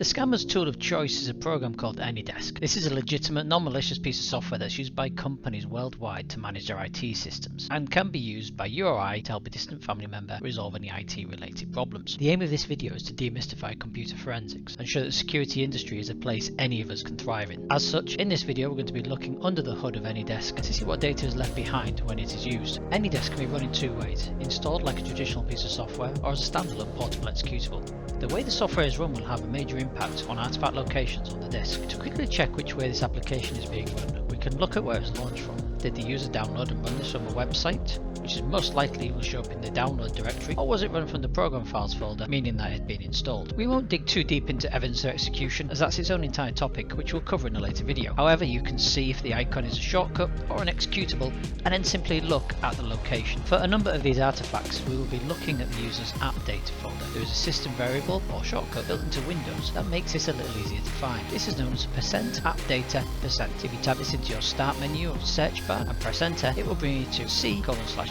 The scammer's tool of choice is a program called AnyDesk. This is a legitimate, non-malicious piece of software that's used by companies worldwide to manage their IT systems and can be used by you or I to help a distant family member resolve any IT-related problems. The aim of this video is to demystify computer forensics and show that the security industry is a place any of us can thrive in. As such, in this video we're going to be looking under the hood of AnyDesk to see what data is left behind when it is used. AnyDesk can be run in two ways: installed like a traditional piece of software or as a standalone portable executable. The way the software is run will have a major impact on artifact locations on the disk. To quickly check which way this application is being run, we can look at where it's launched from. Did the user download and run this from a website, which is most likely will show up in the download directory, or was it run from the program files folder, meaning that it had been installed? We won't dig too deep into evidence of execution, as that's its own entire topic, which we'll cover in a later video. However, you can see if the icon is a shortcut or an executable, and then simply look at the location. For a number of these artifacts, we will be looking at the user's app data folder. There is a system variable or shortcut built into Windows that makes this a little easier to find. This is known as %appdata%. If you type this into your start menu or search bar and press enter, it will bring you to c:/users/the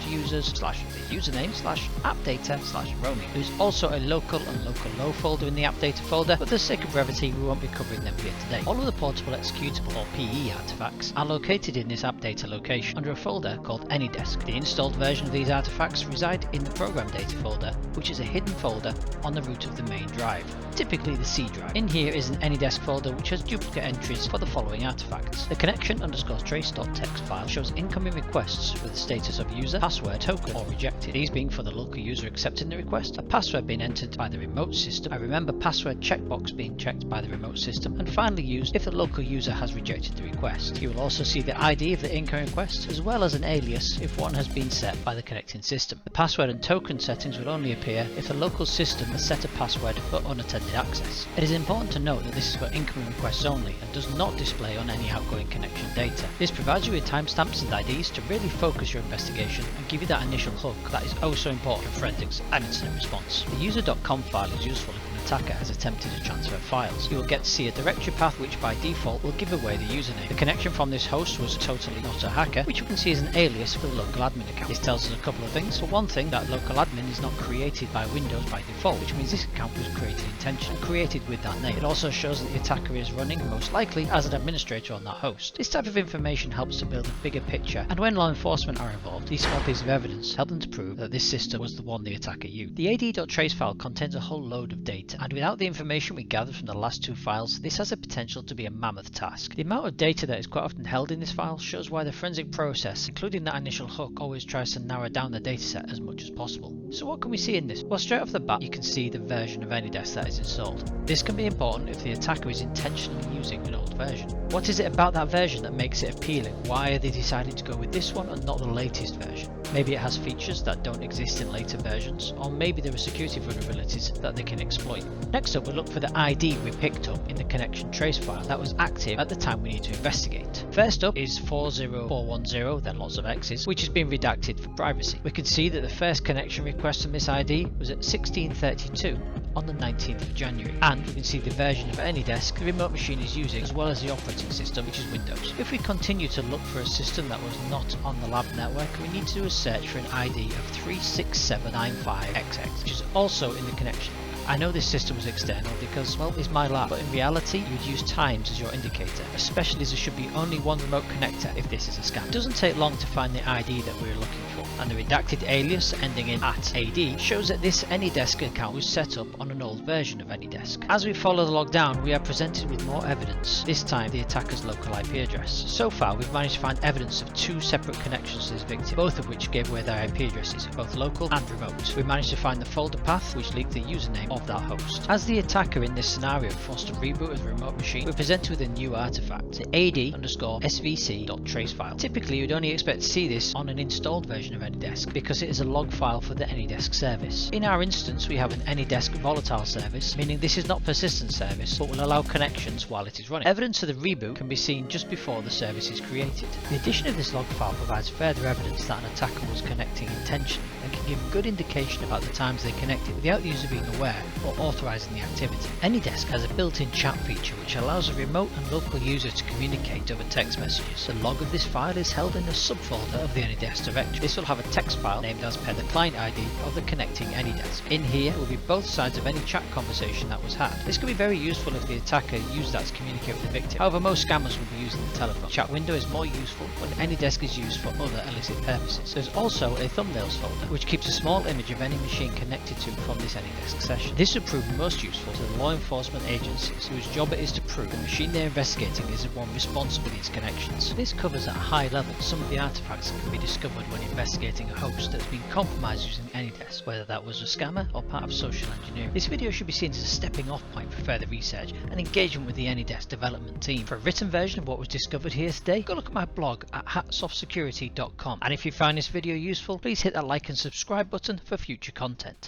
username/appdata/roaming. There is also a local and local low folder in the app data folder, but for the sake of brevity we won't be covering them here today. All of the portable executable or PE artifacts are located in this app data location under a folder called AnyDesk. The installed version of these artifacts reside in the program data folder, which is a hidden folder on the root of the main drive, typically the C drive. In here is an AnyDesk folder which has duplicate entries for the following artifacts. The connection_trace.txt file shows incoming requests with the status of user, password, token or rejected, these being for the local user accepting the request, a password being entered by the remote system, a remember password checkbox being checked by the remote system, and finally used if the local user has rejected the request. You will also see the ID of the incoming request as well as an alias if one has been set by the connecting system. The password and token settings will only appear if the local system has set a password for unattended access. It is important to note that this is for incoming requests only and does not display on any outgoing connection data. This provides you with timestamps and IDs to really focus your investigation and give you that initial hook that is oh so important for forensics and incident response. The user.com file is useful if an attacker has attempted to transfer files. You will get to see a directory path which by default will give away the username. The connection from this host was totally not a hacker, which you can see is an alias for the local admin account. This tells us a couple of things. For one thing, that local admin is not created by Windows by default, which means this account was created intentionally, created with that name. It also shows that the attacker is running, most likely, as an administrator on that host. This type of information helps to build a bigger picture, and when law enforcement are involved, these small pieces of evidence help them to prove that this system was the one the attacker used. The ad.trace file contains a whole load of data, and without the information we gathered from the last two files, this has the potential to be a mammoth task. The amount of data that is quite often held in this file shows why the forensic process, including that initial hook, always tries to narrow down the dataset as much as possible. So what can we see in this? Well, straight off the bat you can see the version of AnyDesk that is installed. This can be important if the attacker is intentionally using an old version. What is it about that version that makes it appealing? Why are they deciding to go with this one and not the latest version? Maybe it has features that don't exist in later versions, or maybe there are security vulnerabilities that they can exploit. Next up, we'll look for the ID we picked up in the connection trace file that was active at the time we need to investigate. First up is 40410, then lots of X's, which has been redacted for privacy. We can see that the first connection request from this ID was at 1632 on the 19th of January, and we can see the version of AnyDesk the remote machine is using, as well as the operating system, which is Windows. If we continue to look for a system that was not on the lab network, we need to do a search for an ID of 36795XX, which is also in the connection. I know this system was external because, well, it's my lab, but in reality you would use times as your indicator, especially as there should be only one remote connector if this is a scam. It doesn't take long to find the ID that we're looking for, and the redacted alias ending in @AD shows that this AnyDesk account was set up on an old version of AnyDesk. As we follow the log down, we are presented with more evidence, this time the attacker's local IP address. So far we've managed to find evidence of two separate connections to this victim, both of which gave away their IP addresses, both local and remote. We managed to find the folder path which leaked the username of that host. As the attacker in this scenario forced to reboot his remote machine, we're presented with a new artifact, the ad_svc.trace file. Typically you'd only expect to see this on an installed version of AnyDesk because it is a log file for the AnyDesk service. In our instance we have an AnyDesk volatile service, meaning this is not persistent service but will allow connections while it is running. Evidence of the reboot can be seen just before the service is created. The addition of this log file provides further evidence that an attacker was connecting intentionally and can give good indication about the times they connected without the user being aware or authorizing the activity. AnyDesk has a built-in chat feature which allows a remote and local user to communicate over text messages. The log of this file is held in a subfolder of the AnyDesk directory. This will have a text file named as per the client ID of the connecting AnyDesk. In here will be both sides of any chat conversation that was had. This can be very useful if the attacker used that to communicate with the victim. However, most scammers will be using the telephone. Chat window is more useful when AnyDesk is used for other illicit purposes. There's also a thumbnails folder which keeps a small image of any machine connected to from this AnyDesk session. This would prove most useful to the law enforcement agencies whose job it is to prove the machine they're investigating is the one responsible for these connections. This covers at a high level some of the artifacts that can be discovered when investigating a host that's been compromised using AnyDesk, whether that was a scammer or part of social engineering. This video should be seen as a stepping off point for further research and engagement with the AnyDesk development team. For a written version of what was discovered here today, go look at my blog at hatsoffsecurity.com, and if you found this video useful, please hit that like and subscribe button for future content.